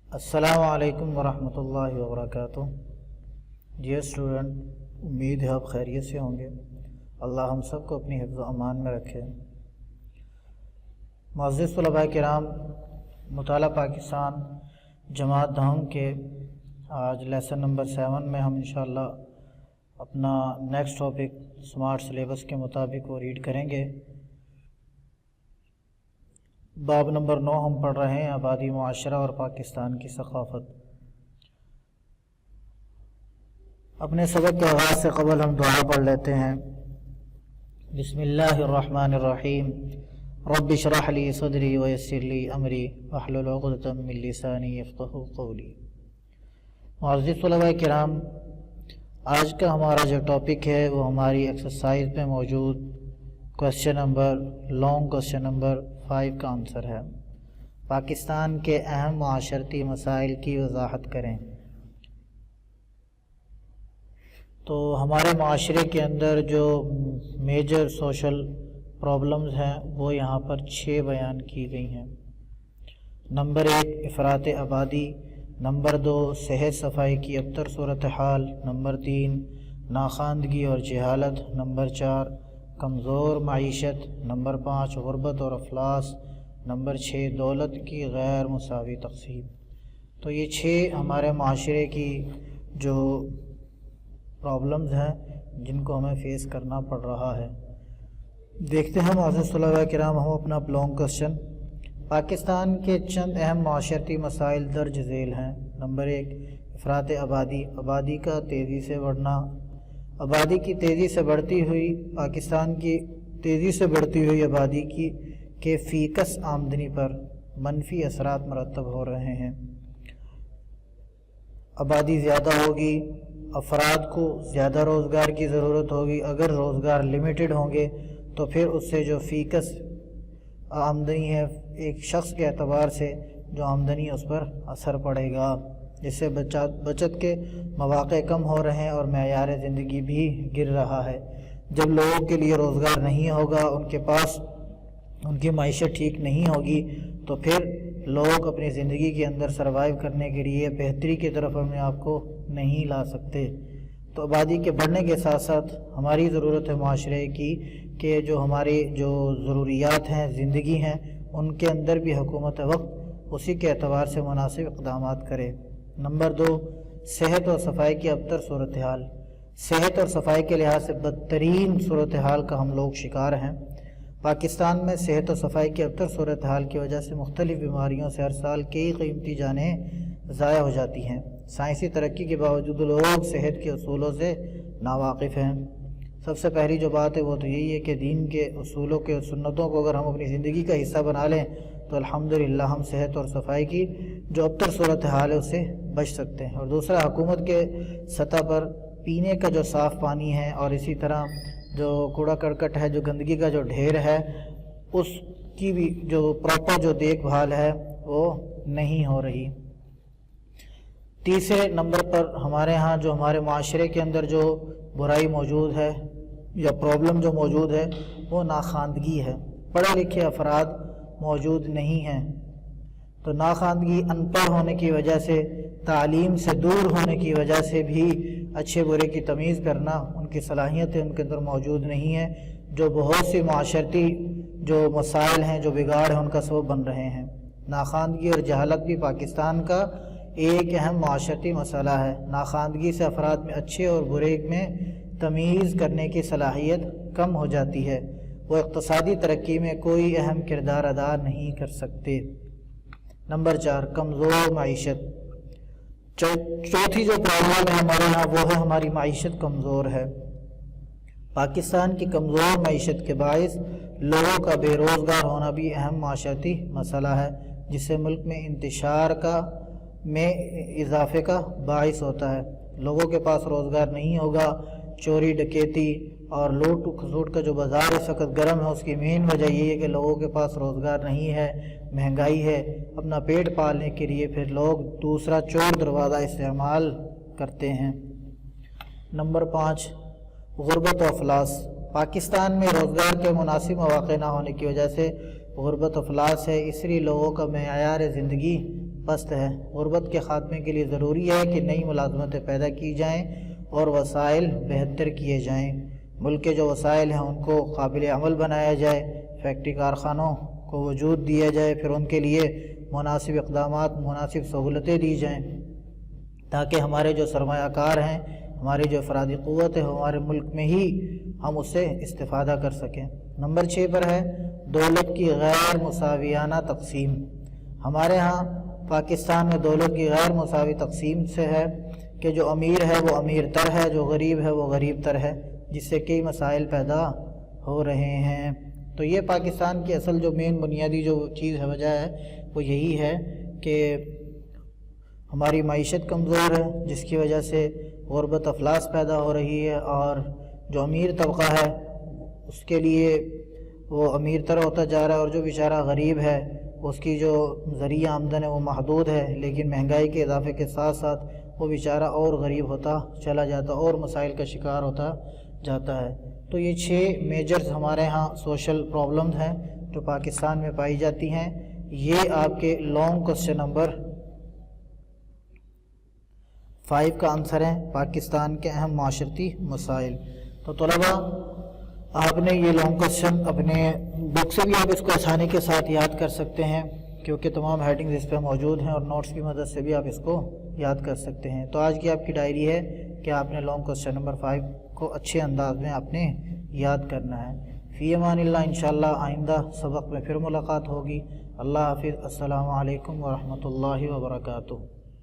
السلام علیکم ورحمۃ اللہ وبرکاتہ۔ ڈیئر اسٹوڈنٹ، امید ہے آپ خیریت سے ہوں گے۔ اللہ ہم سب کو اپنی حفظ و امان میں رکھے۔ معزز طلباء کرام، مطالعہ پاکستان جماعت دہم کے آج لیسن نمبر 7 میں ہم انشاءاللہ اپنا نیکسٹ ٹاپک سمارٹ سلیبس کے مطابق وہ ریڈ کریں گے۔ باب نمبر 9 ہم پڑھ رہے ہیں، آبادی معاشرہ اور پاکستان کی ثقافت۔ اپنے سبق کے آغاز سے قبل ہم دعا پڑھ لیتے ہیں۔ بسم اللہ الرحمن الرحیم، رب اشرح لی صدری ویسر لی امری واحلل عقدۃ من لسانی یفقہوا قولی۔ معزز طلباء کرام، آج کا ہمارا جو ٹاپک ہے وہ ہماری ایکسرسائز میں موجود لانگ کوسچن نمبر 5 کا آنسر ہے۔ پاکستان کے اہم معاشرتی مسائل کی وضاحت کریں۔ تو ہمارے معاشرے کے اندر جو میجر سوشل پرابلمز ہیں وہ یہاں پر 6 بیان کی گئی ہیں۔ نمبر 1 افراط آبادی، نمبر 2 صحت صفائی کی ابتر صورتحال، نمبر 3 ناخواندگی اور جہالت، نمبر 4 کمزور معیشت، نمبر 5 غربت اور افلاس، نمبر 6 دولت کی غیر مساوی تقسیم۔ تو یہ 6 ہمارے معاشرے کی جو پرابلمز ہیں جن کو ہمیں فیس کرنا پڑ رہا ہے۔ دیکھتے ہیں معزز طلباء کرام ہم اپنا لانگ کوسچن۔ پاکستان کے چند اہم معاشرتی مسائل درج ذیل ہیں۔ نمبر 1 افراط آبادی، آبادی کا تیزی سے بڑھنا۔ آبادی کی تیزی سے بڑھتی ہوئی پاکستان کی تیزی سے بڑھتی ہوئی آبادی کے فی کس آمدنی پر منفی اثرات مرتب ہو رہے ہیں۔ آبادی زیادہ ہوگی، افراد کو زیادہ روزگار کی ضرورت ہوگی۔ اگر روزگار لمیٹڈ ہوں گے تو پھر اس سے جو فی کس آمدنی ہے ایک شخص کے اعتبار سے جو آمدنی اس پر اثر پڑے گا، جس سے بچت کے مواقع کم ہو رہے ہیں اور معیار زندگی بھی گر رہا ہے۔ جب لوگوں کے لیے روزگار نہیں ہوگا، ان کے پاس ان کی معیشت ٹھیک نہیں ہوگی، تو پھر لوگ اپنی زندگی کے اندر سروائیو کرنے کے لیے بہتری کی طرف اپنے آپ کو نہیں لا سکتے۔ تو آبادی کے بڑھنے کے ساتھ ساتھ ہماری ضرورت ہے معاشرے کی کہ جو ہماری جو ضروریات ہیں زندگی ہیں ان کے اندر بھی حکومت وقت اسی کے اعتبار سے مناسب اقدامات کرے۔ نمبر 2 صحت اور صفائی کی ابتر صورتحال۔ صحت اور صفائی کے لحاظ سے بدترین صورتحال کا ہم لوگ شکار ہیں۔ پاکستان میں صحت و صفائی کی ابتر صورتحال کی وجہ سے مختلف بیماریوں سے ہر سال کئی قیمتی جانیں ضائع ہو جاتی ہیں۔ سائنسی ترقی کے باوجود لوگ صحت کے اصولوں سے ناواقف ہیں۔ سب سے پہلی جو بات ہے وہ تو یہی ہے کہ دین کے اصولوں کے سنتوں کو اگر ہم اپنی زندگی کا حصہ بنا لیں تو الحمدللہ ہم صحت اور صفائی کی جو ابتر صورتحال ہے اس سے بچ سکتے ہیں۔ اور دوسرا حکومت کے سطح پر پینے کا جو صاف پانی ہے اور اسی طرح جو کوڑا کرکٹ ہے، جو گندگی کا جو ڈھیر ہے، اس کی بھی جو پراپر جو دیکھ بھال ہے وہ نہیں ہو رہی۔ تیسرے نمبر پر ہمارے ہاں جو ہمارے معاشرے کے اندر جو برائی موجود ہے یا پرابلم جو موجود ہے وہ ناخواندگی ہے۔ پڑھے لکھے افراد موجود نہیں ہیں، تو ناخواندگی ان پڑھ ہونے کی وجہ سے، تعلیم سے دور ہونے کی وجہ سے بھی اچھے برے کی تمیز کرنا ان کی صلاحیتیں ان کے اندر موجود نہیں ہیں، جو بہت سی معاشرتی جو مسائل ہیں، جو بگاڑ ہیں، ان کا سبب بن رہے ہیں۔ ناخواندگی اور جہالت بھی پاکستان کا ایک اہم معاشرتی مسئلہ ہے۔ ناخواندگی سے افراد میں اچھے اور برے میں تمیز کرنے کی صلاحیت کم ہو جاتی ہے، وہ اقتصادی ترقی میں کوئی اہم کردار ادا نہیں کر سکتے۔ نمبر 4 کمزور معیشت۔ چوتھی جو پرابلم ہے ہمارے ہاں وہ ہے ہماری معیشت کمزور ہے۔ پاکستان کی کمزور معیشت کے باعث لوگوں کا بے روزگار ہونا بھی اہم معاشرتی مسئلہ ہے، جس سے ملک میں انتشار میں اضافے کا باعث ہوتا ہے۔ لوگوں کے پاس روزگار نہیں ہوگا، چوری ڈکیتی اور لوٹ کھسوٹ کا جو بازار اس وقت گرم ہے اس کی مین وجہ یہ ہے کہ لوگوں کے پاس روزگار نہیں ہے، مہنگائی ہے۔ اپنا پیٹ پالنے کے لیے پھر لوگ دوسرا چور دروازہ استعمال کرتے ہیں۔ نمبر 5 غربت و افلاس۔ پاکستان میں روزگار کے مناسب مواقع نہ ہونے کی وجہ سے غربت و افلاس ہے، اس لیے لوگوں کا معیار زندگی پست ہے۔ غربت کے خاتمے کے لیے ضروری ہے کہ نئی ملازمتیں پیدا کی جائیں اور وسائل بہتر کیے جائیں۔ ملک کے جو وسائل ہیں ان کو قابل عمل بنایا جائے، فیکٹری کارخانوں کو وجود دیا جائے، پھر ان کے لیے مناسب اقدامات، مناسب سہولتیں دی جائیں تاکہ ہمارے جو سرمایہ کار ہیں، ہماری جو افرادی قوت ہے، ہمارے ملک میں ہی ہم اس سے استفادہ کر سکیں۔ نمبر 6 پر ہے دولت کی غیر مساویانہ تقسیم۔ ہمارے ہاں پاکستان میں دولت کی غیر مساوی تقسیم سے ہے کہ جو امیر ہے وہ امیر تر ہے، جو غریب ہے وہ غریب تر ہے، جس سے کئی مسائل پیدا ہو رہے ہیں۔ تو یہ پاکستان کی اصل جو مین بنیادی جو چیز ہے، وجہ ہے، وہ یہی ہے کہ ہماری معیشت کمزور ہے، جس کی وجہ سے غربت افلاس پیدا ہو رہی ہے، اور جو امیر طبقہ ہے اس کے لیے وہ امیر تر ہوتا جا رہا ہے، اور جو بیچارہ غریب ہے اس کی جو ذریعہ آمدن ہے وہ محدود ہے، لیکن مہنگائی کے اضافے کے ساتھ ساتھ وہ بیچارہ اور غریب ہوتا چلا جاتا، اور مسائل کا شکار ہوتا جاتا ہے۔ تو یہ 6 میجرز ہمارے ہاں سوشل پرابلمز ہیں جو پاکستان میں پائی جاتی ہیں۔ یہ آپ کے لانگ کوسچن نمبر 5 کا آنسر ہے، پاکستان کے اہم معاشرتی مسائل۔ تو طلباء، آپ نے یہ لانگ کوسچن اپنے بک سے بھی آپ اس کو آسانی کے ساتھ یاد کر سکتے ہیں، کیونکہ تمام ہیڈنگز اس پہ موجود ہیں، اور نوٹس کی مدد سے بھی آپ اس کو یاد کر سکتے ہیں۔ تو آج کی آپ کی ڈائری ہے کہ آپ نے لانگ کوسچن نمبر 5 کو اچھے انداز میں آپ نے یاد کرنا ہے۔ فی امان اللہ، انشاءاللہ آئندہ سبق میں پھر ملاقات ہوگی۔ اللہ حافظ، السلام علیکم ورحمۃ اللہ وبرکاتہ۔